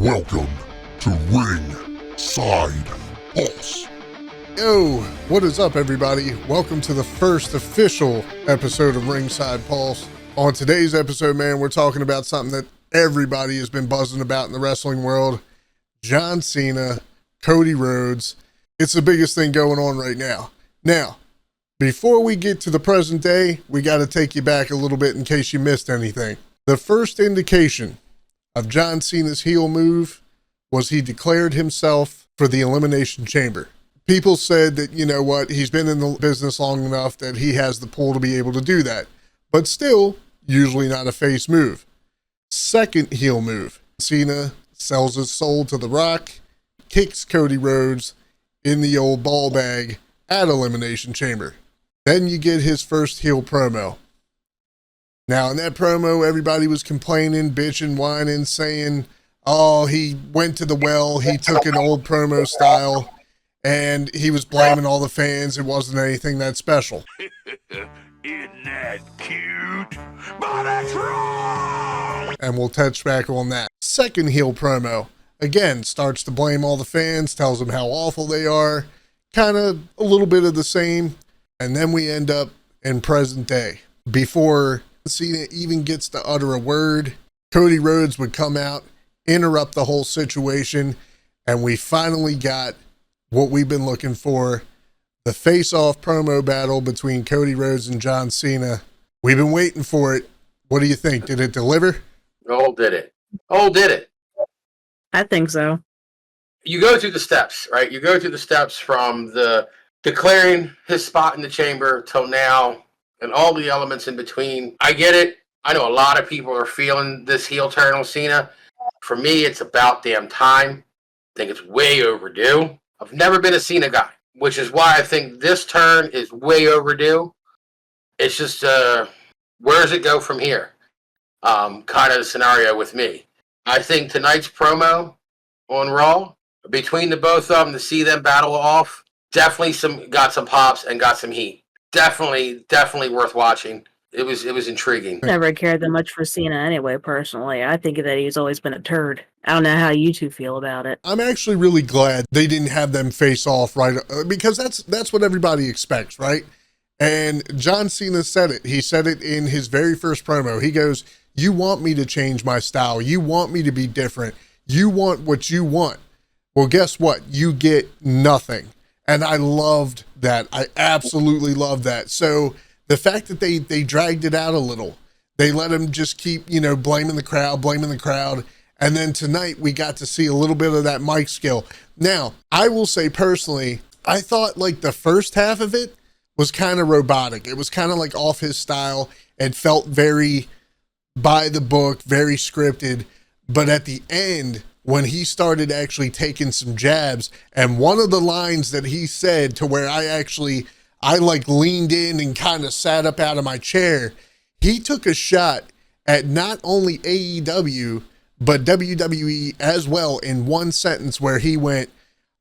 Welcome to Ringside Pulse. Yo, what is up, everybody? Welcome to the first official episode of Ringside Pulse. On today's episode, man, we're talking about something that everybody has been buzzing about in the wrestling world. John Cena, Cody Rhodes. It's the biggest thing going on right now. Now, before we get to the present day, we got to take you back a little bit in case you missed anything. The first indication of John Cena's heel move was he declared himself for the Elimination Chamber. People said that, you know what, he's been in the business long enough that he has the pull to be able to do that. But still, usually not a face move. Second heel move, Cena sells his soul to The Rock, kicks Cody Rhodes in the old ball bag at Elimination Chamber. Then you get his first heel promo. Now, in that promo, everybody was complaining, bitching, whining, saying, oh, he went to the well, he took an old promo style, and he was blaming all the fans. It wasn't anything that special. Isn't that cute? But that's wrong! And we'll touch back on that. Second heel promo, again, starts to blame all the fans, tells them how awful they are, kind of a little bit of the same, and then we end up in present day. Before Cena even gets to utter a word, Cody Rhodes would come out, interrupt the whole situation, and we finally got what we've been looking for, the face-off promo battle between Cody Rhodes and John Cena. We've been waiting for it. What do you think? Did it deliver? Oh, did it. Oh, did it. I think so. You go through the steps, right? You go through the steps from the declaring his spot in the chamber till now, and all the elements in between. I get it. I know a lot of people are feeling this heel turn on Cena. For me, it's about damn time. I think it's way overdue. I've never been a Cena guy, which is why I think this turn is way overdue. It's just, where does it go from here? Kind of the scenario with me. I think tonight's promo on Raw, between the both of them, to see them battle off, definitely got some pops and got some heat. Definitely worth watching. It was intriguing. Never cared that much for Cena anyway, personally. I think that he's always been a turd. I don't know how you two feel about it. I'm actually really glad they didn't have them face off, right? Because that's what everybody expects, right? And John Cena said it. He said it in his very first promo. He goes, you want me to change my style. You want me to be different. You want what you want. Well, guess what? You get nothing. And I loved that. I absolutely loved that. So the fact that they dragged it out a little, they let him just keep, blaming the crowd. And then tonight we got to see a little bit of that mic skill. Now, I will say personally, I thought like the first half of it was kind of robotic. It was kind of like off his style and felt very by the book, very scripted. But at the end, when he started actually taking some jabs, and one of the lines that he said to where I like leaned in and kind of sat up out of my chair, he took a shot at not only AEW, but WWE as well in one sentence where he went,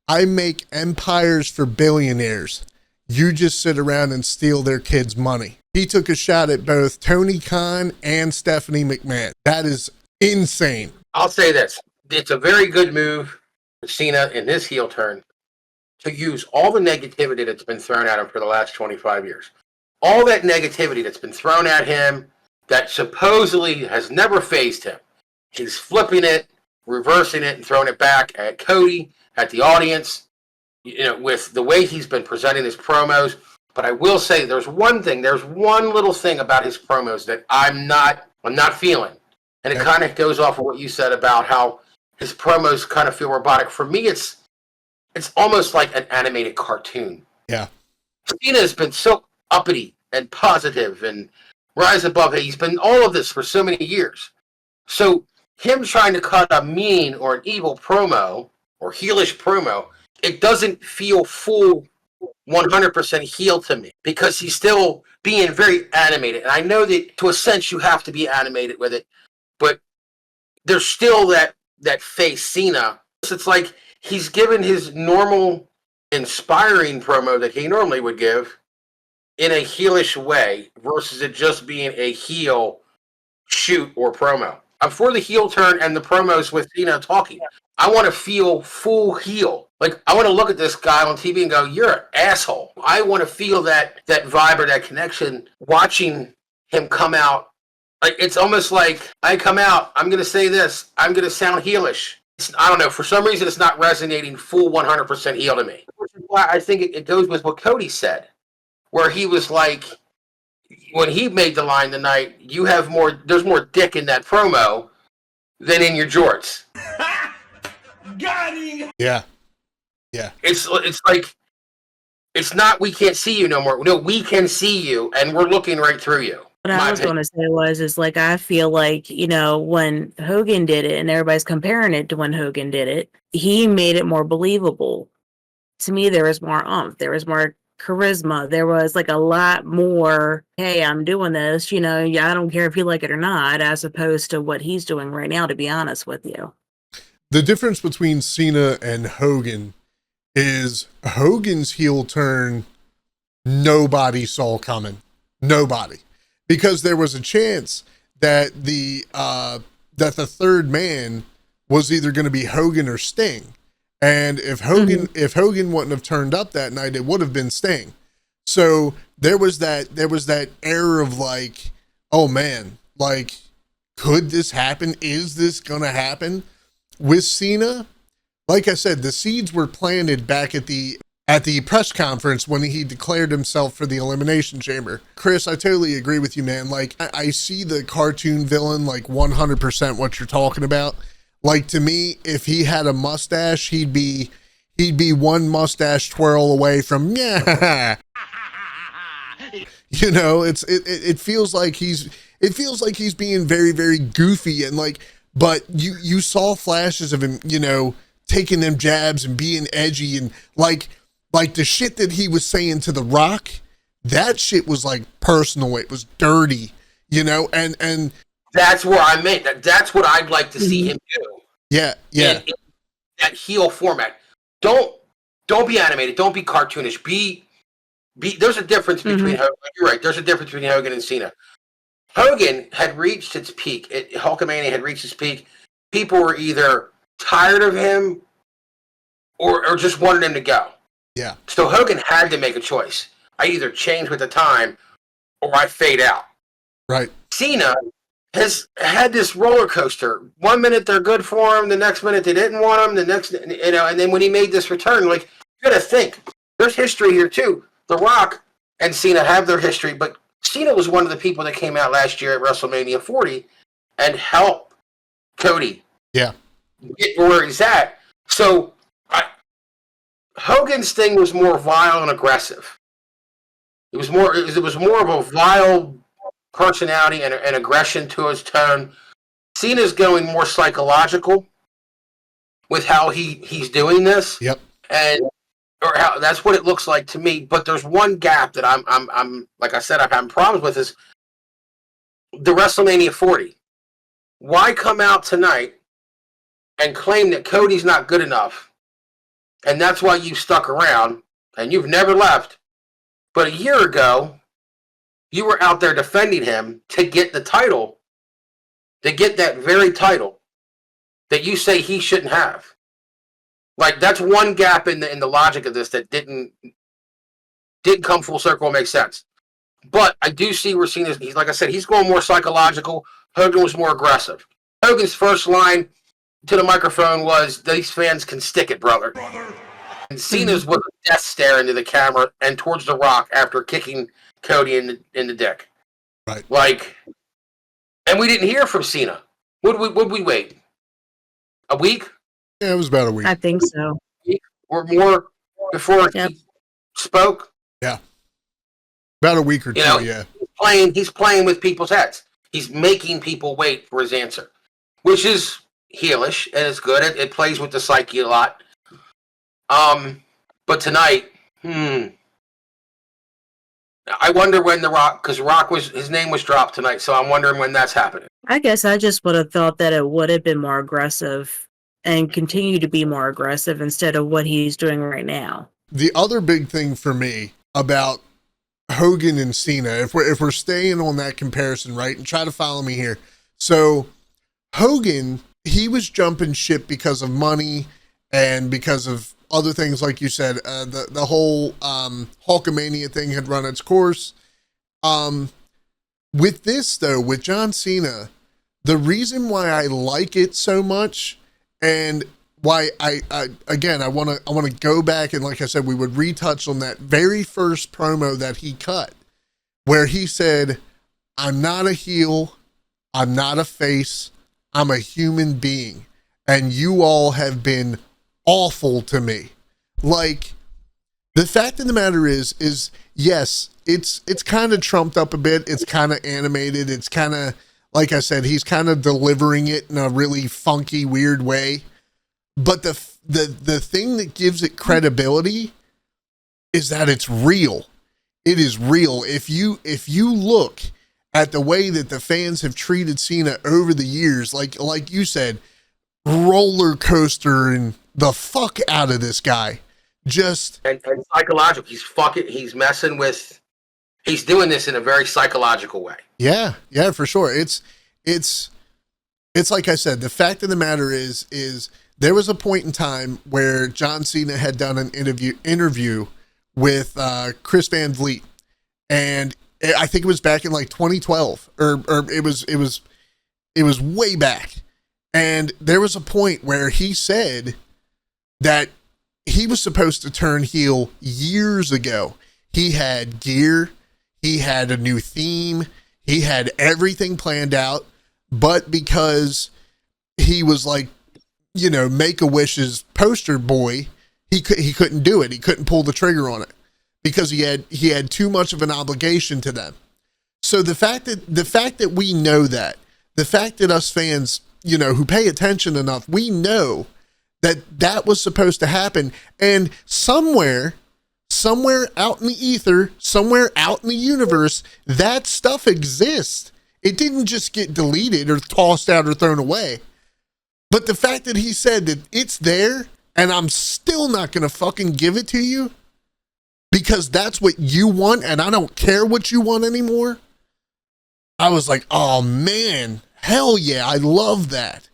I make empires for billionaires. You just sit around and steal their kids' money. He took a shot at both Tony Khan and Stephanie McMahon. That is insane. I'll say this. It's a very good move for Cena in his heel turn to use all the negativity that's been thrown at him for the last 25 years. All that negativity that's been thrown at him that supposedly has never faced him. He's flipping it, reversing it, and throwing it back at Cody, at the audience, with the way he's been presenting his promos. But I will say there's one little thing about his promos that I'm not feeling. And it kind of goes off of what you said about how his promos kind of feel robotic. For me, it's almost like an animated cartoon. Yeah. Cena has been so uppity and positive and rise above it. He's been all of this for so many years. So him trying to cut a mean or an evil promo or heelish promo, it doesn't feel full 100% heel to me because he's still being very animated. And I know that to a sense you have to be animated with it, but there's still that face Cena. It's like he's given his normal inspiring promo that he normally would give in a heelish way versus it just being a heel shoot or promo. I'm for the heel turn and the promos with Cena talking. I want to feel full heel. Like, I want to look at this guy on TV and go, you're an asshole. I want to feel that vibe or that connection watching him come out. Like, it's almost like I come out, I'm going to say this, I'm going to sound heelish. I don't know. For some reason, it's not resonating full 100% heel to me. Which is why I think it goes with what Cody said, where he was like, when he made the line tonight, there's more dick in that promo than in your jorts. Got him! Yeah. Yeah. It's like, it's not we can't see you no more. No, we can see you, and we're looking right through you. What I was going to say is like, I feel like, when Hogan did it and everybody's comparing it to when Hogan did it, he made it more believable. To me, there was more oomph. There was more charisma. There was like a lot more, hey, I'm doing this, I don't care if you like it or not, as opposed to what he's doing right now, to be honest with you. The difference between Cena and Hogan is Hogan's heel turn, nobody saw coming. Nobody. Because there was a chance that the third man was either going to be Hogan or Sting. And if Hogan wouldn't have turned up that night, it would have been Sting. So there was that air of like, oh man, like, could this happen? Is this going to happen? With Cena, like I said, the seeds were planted back at the press conference when he declared himself for the Elimination Chamber. Chris, I totally agree with you, man. Like, I see the cartoon villain, like 100% what you're talking about. Like, to me, if he had a mustache, he'd be one mustache twirl away from, yeah. It feels like he's being very, very goofy and like, but you saw flashes of him, taking them jabs and being edgy and like the shit that he was saying to The Rock, that shit was like personal. It was dirty, and that's where I meant that's what I'd like to see him do. Yeah. In that heel format. Don't be animated. Don't be cartoonish. Be. There's a difference between Hogan. You're right. There's a difference between Hogan and Cena. Hogan had reached its peak. Hulkamania had reached its peak. People were either tired of him or just wanted him to go. Yeah. So Hogan had to make a choice. I either change with the time or I fade out. Right. Cena has had this roller coaster. 1 minute they're good for him, the next minute they didn't want him, the next, and then when he made this return, like, you gotta think, there's history here too. The Rock and Cena have their history, but Cena was one of the people that came out last year at WrestleMania 40 and helped Cody get where he's at. So Hogan's thing was more vile and aggressive. It was more of a vile personality and aggression to his tone. Cena's going more psychological with how he's doing this. Yep. Or how that's what it looks like to me. But there's one gap that I'm like I said, I'm having problems with is the WrestleMania 40. Why come out tonight and claim that Cody's not good enough? And that's why you stuck around and you've never left. But a year ago, you were out there defending him to get the title, to get that very title that you say he shouldn't have. Like, that's one gap in the logic of this that didn't come full circle and make sense. But I do see we're seeing this. He's, like I said, he's going more psychological. Hogan was more aggressive. Hogan's first line to the microphone was, "These fans can stick it, brother." And Cena's was a death stare into the camera and towards The Rock after kicking Cody in the dick. Right. Like, and we didn't hear from Cena. Would we wait? A week? Yeah, it was about a week. I think so. Or more before he spoke? Yeah. About a week or two, yeah. He's playing with people's heads. He's making people wait for his answer, which is heelish and it's good. It plays with the psyche a lot. But tonight, I wonder when The Rock, because Rock his name was dropped tonight, so I'm wondering when that's happening. I guess I just would have thought that it would have been more aggressive and continue to be more aggressive instead of what he's doing right now. The other big thing for me about Hogan and Cena, if we're staying on that comparison, right, and try to follow me here. So Hogan, he was jumping ship because of money and because of other things, like you said. The whole Hulkamania thing had run its course. With this, though, with John Cena, the reason why I like it so much, and why I want to go back, and like I said, we would retouch on that very first promo that he cut, where he said, "I'm not a heel, I'm not a face, I'm a human being, and you all have been awful to me." Like, the fact of the matter is yes, it's kind of trumped up a bit. It's kind of animated. It's kind of, like I said, he's kind of delivering it in a really funky, weird way. But the thing that gives it credibility is that it's real. It is real. If you look at the way that the fans have treated Cena over the years, like you said, roller coaster and the fuck out of this guy. Just and psychological. He's messing with. He's doing this in a very psychological way. Yeah, for sure. It's like I said. The fact of the matter is there was a point in time where John Cena had done an interview with Chris Van Vliet, and I think it was back in like 2012, or it was way back. And there was a point where he said that he was supposed to turn heel years ago. He had gear, he had a new theme, he had everything planned out, but because he was like, you know, Make-A-Wish's poster boy, he couldn't do it. He couldn't pull the trigger on it because he had too much of an obligation to them. So the fact that we know that, the fact that us fans, you know, who pay attention enough, we know that was supposed to happen. And somewhere out in the ether, somewhere out in the universe, that stuff exists. It didn't just get deleted or tossed out or thrown away. But the fact that he said that it's there and I'm still not going to fucking give it to you because that's what you want and I don't care what you want anymore. I was like, oh man, hell yeah, I love that.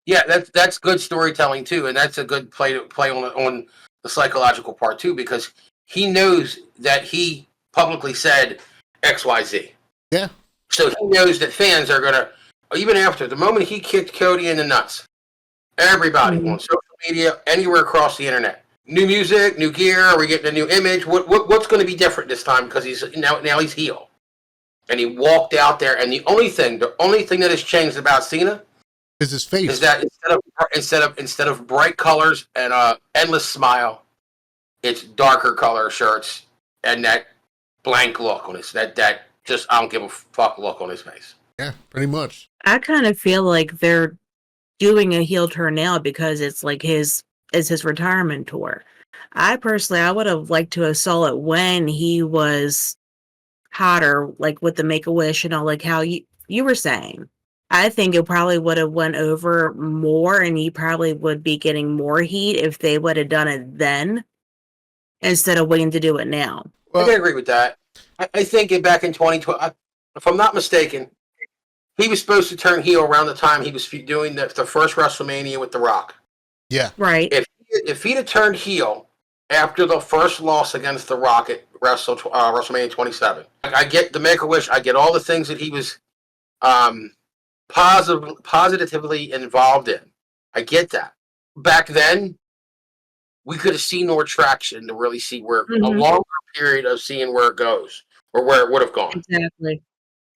Yeah, that's good storytelling too, and that's a good play on the psychological part too, because he knows that he publicly said XYZ. Yeah. So he knows that fans are gonna, even after the moment he kicked Cody in the nuts, everybody on social media, anywhere across the internet, new music, new gear, are we getting a new image? What's going to be different this time because he's now he's heel, and he walked out there, and the only thing that has changed about Cena is his face. Is that instead of bright colors and endless smile, it's darker color shirts and that blank look on his that just I don't give a fuck look on his face. Yeah, pretty much. I kind of feel like they're doing a heel turn now because it's like his retirement tour. I would have liked to have saw it when he was hotter, like with the Make-A-Wish and all, like how you were saying. I think it probably would have went over more, and he probably would be getting more heat if they would have done it then instead of waiting to do it now. Well, I can agree with that. I think back in 2012, if I'm not mistaken, he was supposed to turn heel around the time he was doing the first WrestleMania with The Rock. Yeah. Right. If he'd have turned heel after the first loss against The Rock at WrestleMania 27, I get the Make-A-Wish, I get all the things that he was positively involved in. I get that. Back then, we could have seen more traction to really see where a longer period of seeing where it goes or where it would have gone. Exactly.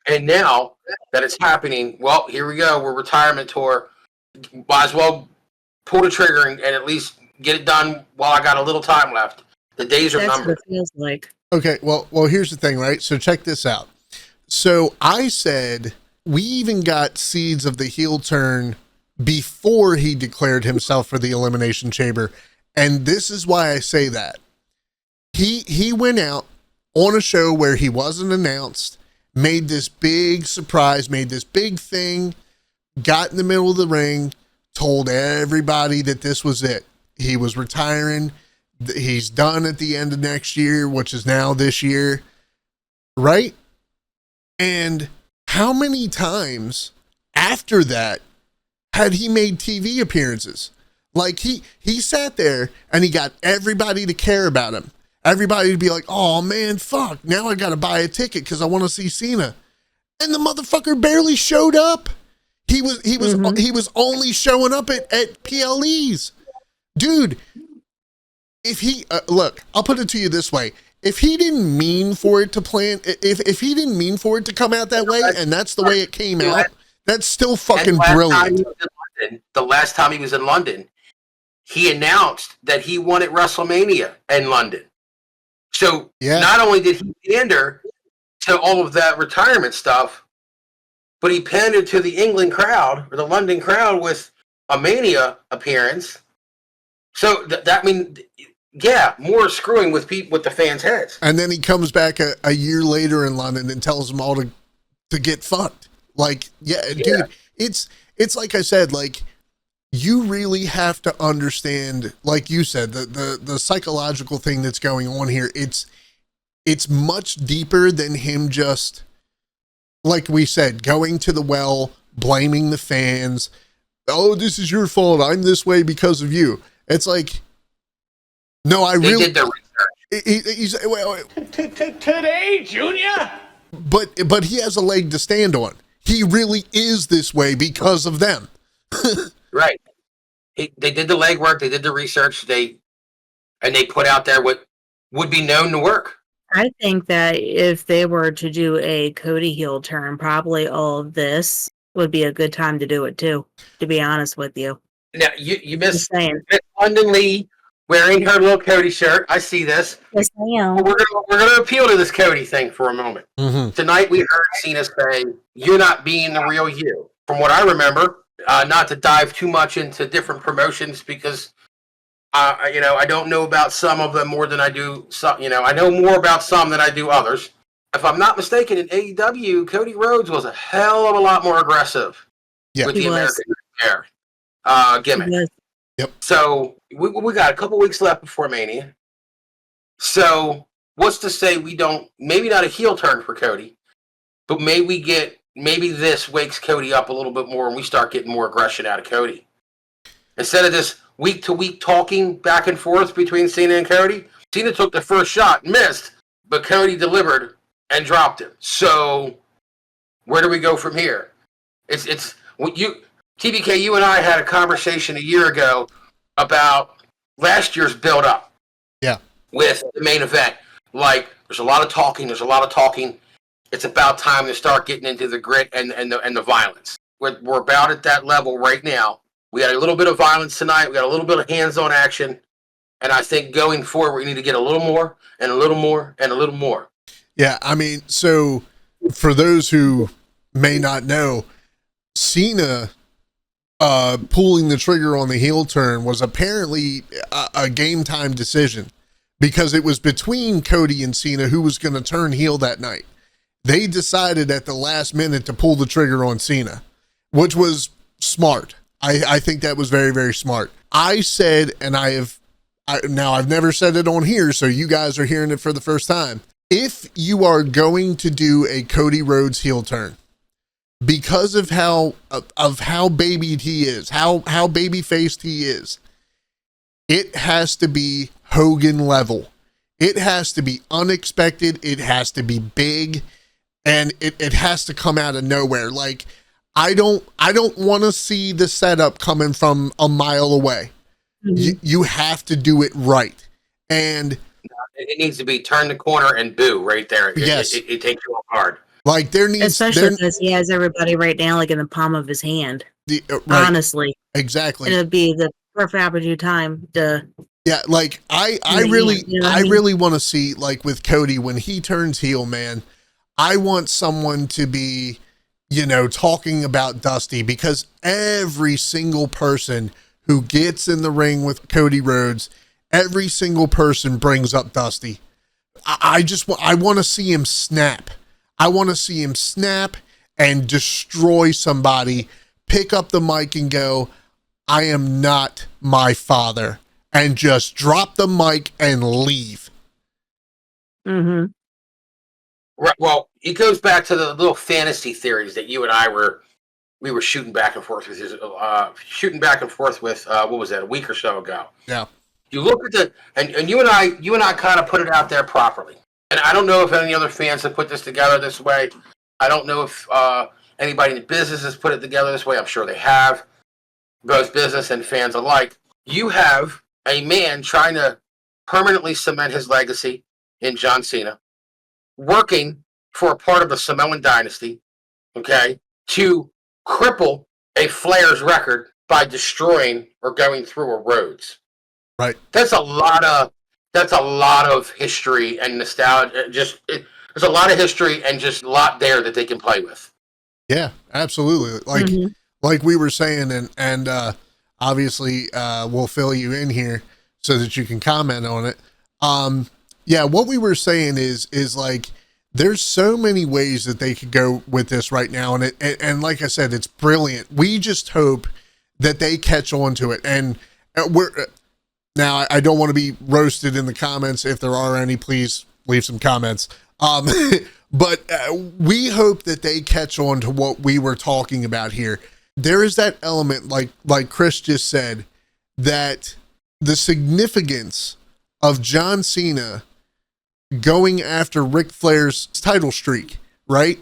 And now that it's happening, well, here we go. We're retirement tour. Might as well pull the trigger and at least get it done while I got a little time left. The days are numbered. That's what it feels like. Okay, well, here's the thing, right? So check this out. So I said we even got seeds of the heel turn before he declared himself for the Elimination Chamber. And this is why I say that. He went out on a show where he wasn't announced, made this big surprise, made this big thing, got in the middle of the ring, told everybody that this was it. He was retiring. He's done at the end of next year, which is now this year. Right? And how many times after that had he made TV appearances. Like he sat there and he got everybody to care about him. Everybody to be like, oh man, fuck, now I gotta buy a ticket because I want to see Cena. And the motherfucker barely showed up. He was only showing up at PLEs. Dude, if he look, I'll put it to you this way. If he didn't mean for it to if he didn't mean for it to come out that way, and that's the way it came out, that's still fucking brilliant. The last time he was in London, he announced that he won at WrestleMania in London. So not only did he pander to all of that retirement stuff, but he pandered to the England crowd or the London crowd with a Mania appearance. So that means, more screwing with the fans' heads. And then he comes back a year later in London and tells them all to get fucked. Like, dude, it's like I said, like, you really have to understand, like you said, the psychological thing that's going on here. It's much deeper than him just, like we said, going to the well, blaming the fans. Oh, this is your fault. I'm this way because of you. It's like, no, I really did the research. He's Today, Junior. But he has a leg to stand on. He really is this way because of them. Right. They did the legwork. They did the research. They put out there what would be known to work. I think that if they were to do a Cody heel turn, probably all of this would be a good time to do it too, to be honest with you. Now, you missed London Lee wearing her little Cody shirt. I see this. Yes, I am. We're gonna appeal to this Cody thing for a moment. Mm-hmm. Tonight we heard Cena say, "You're not being the real you." From what I remember, not to dive too much into different promotions because I don't know about some of them more than I do some. I know more about some than I do others. If I'm not mistaken, in AEW, Cody Rhodes was a hell of a lot more aggressive with the American Hair gimmick. Yep. So we got a couple weeks left before Mania. So what's to say we don't? Maybe not a heel turn for Cody, but maybe this wakes Cody up a little bit more, and we start getting more aggression out of Cody instead of this week to week talking back and forth between Cena and Cody. Cena took the first shot, missed, but Cody delivered and dropped him. So where do we go from here? It's what you. TBK, you and I had a conversation a year ago about last year's build-up. Yeah. With the main event. Like, there's a lot of talking. It's about time to start getting into the grit and the violence. We're about at that level right now. We got a little bit of violence tonight. We got a little bit of hands-on action. And I think going forward, we need to get a little more and a little more and a little more. Yeah, I mean, so for those who may not know, Cena pulling the trigger on the heel turn was apparently a game time decision because it was between Cody and Cena who was going to turn heel that night. They decided at the last minute to pull the trigger on Cena, which was smart. I think that was very, very smart. I said, and I've never said it on here, so you guys are hearing it for the first time. If you are going to do a Cody Rhodes heel turn, because of how babied he is, how baby faced he is, it has to be Hogan level. It has to be unexpected. It has to be big, and it has to come out of nowhere. Like I don't want to see the setup coming from a mile away. Mm-hmm. You have to do it right, and it needs to be turn the corner and boo right there. Yes, it takes you off hard. Like there needs, especially because he has everybody right now, like in the palm of his hand. Right. Honestly, exactly. It'd be the perfect opportune time to. Yeah, like I really want to see, like with Cody when he turns heel, man. I want someone to be, talking about Dusty, because every single person who gets in the ring with Cody Rhodes, every single person brings up Dusty. I want to see him snap. I want to see him snap and destroy somebody, pick up the mic and go, I am not my father, and just drop the mic and leave. Mm-hmm. Right. Well, it goes back to the little fantasy theories that you and I were we were shooting back and forth with what was that, a week or so ago. Yeah. You look at and you and I kind of put it out there properly. And I don't know if any other fans have put this together this way. I don't know if anybody in the business has put it together this way. I'm sure they have, both business and fans alike. You have a man trying to permanently cement his legacy in John Cena, working for a part of the Samoan dynasty, okay, to cripple a Flair's record by destroying or going through a Rhodes. Right. That's a lot of history and nostalgia. There's a lot of history and just a lot there that they can play with. Yeah, absolutely. Like we were saying, and obviously we'll fill you in here so that you can comment on it. Yeah, what we were saying is like there's so many ways that they could go with this right now, and like I said, it's brilliant. We just hope that they catch on to it, and now I don't want to be roasted in the comments. If there are any, please leave some comments. But we hope that they catch on to what we were talking about here. There is that element, like Chris just said, that the significance of John Cena going after Ric Flair's title streak, right?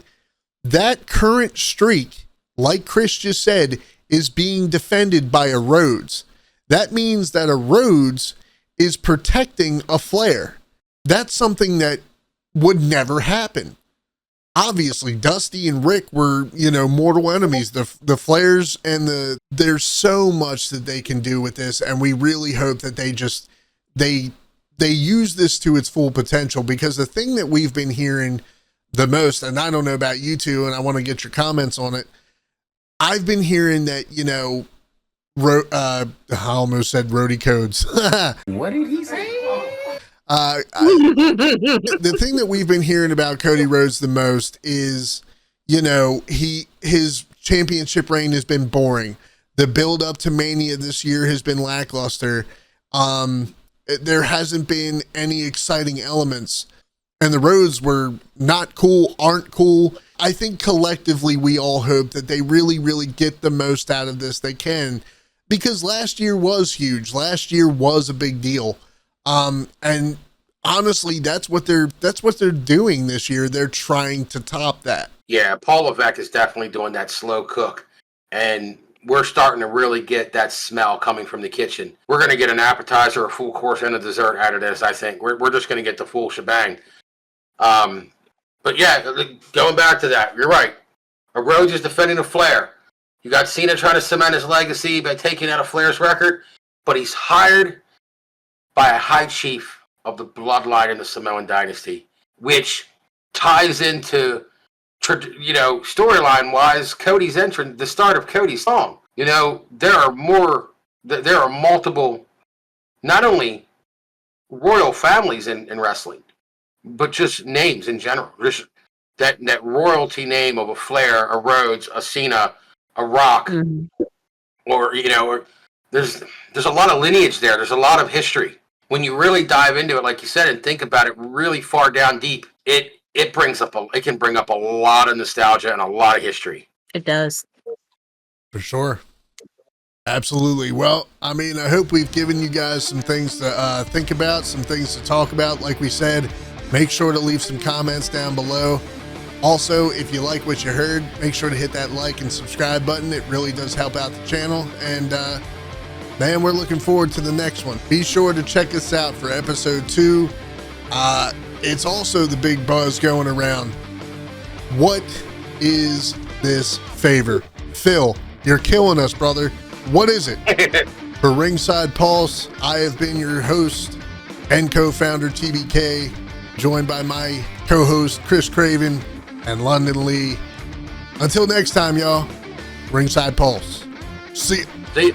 That current streak, like Chris just said, is being defended by a Rhodes. That means that a Rhodes is protecting a Flair. That's something that would never happen. Obviously, Dusty and Rick were, mortal enemies. The Flairs and there's so much that they can do with this, and we really hope that they use this to its full potential, because the thing that we've been hearing the most, and I don't know about you two, and I want to get your comments on it. I've been hearing that, I almost said roadie codes. What did he say? The thing that we've been hearing about Cody Rhodes the most is, his championship reign has been boring. The build up to Mania this year has been lackluster. There hasn't been any exciting elements, and the Rhodes were not cool, aren't cool. I think collectively we all hope that they really, really get the most out of this they can, because last year was huge. Last year was a big deal. And honestly, that's what they're doing this year. They're trying to top that. Yeah, Paul Levesque is definitely doing that slow cook, and we're starting to really get that smell coming from the kitchen. We're going to get an appetizer, a full course, and a dessert out of this, I think. We're just going to get the full shebang. But yeah, going back to that, you're right. A Rhodes is defending a Flair. You got Cena trying to cement his legacy by taking out a Flair's record, but he's hired by a high chief of the bloodline in the Samoan dynasty, which ties into, storyline-wise, Cody's entrance, the start of Cody's song. There are multiple, not only royal families in wrestling, but just names in general. Just that royalty name of a Flair, a Rhodes, a Cena, a Rock, or there's a lot of lineage there. There's a lot of history. When you really dive into it, like you said, and think about it really far down deep, it can bring up a lot of nostalgia and a lot of history. It does. For sure. Absolutely. Well, I hope we've given you guys some things to think about, some things to talk about. Like we said, make sure to leave some comments down below. Also, if you like what you heard, make sure to hit that like and subscribe button. It really does help out the channel. And, man, we're looking forward to the next one. Be sure to check us out for episode 2. It's also the big buzz going around. What is this favor? Phil, you're killing us, brother. What is it? For Ringside Pulse, I have been your host and co-founder TBK, joined by my co-host Chris Craven and London Lee. Until next time, y'all, Ringside Pulse. See ya. See ya.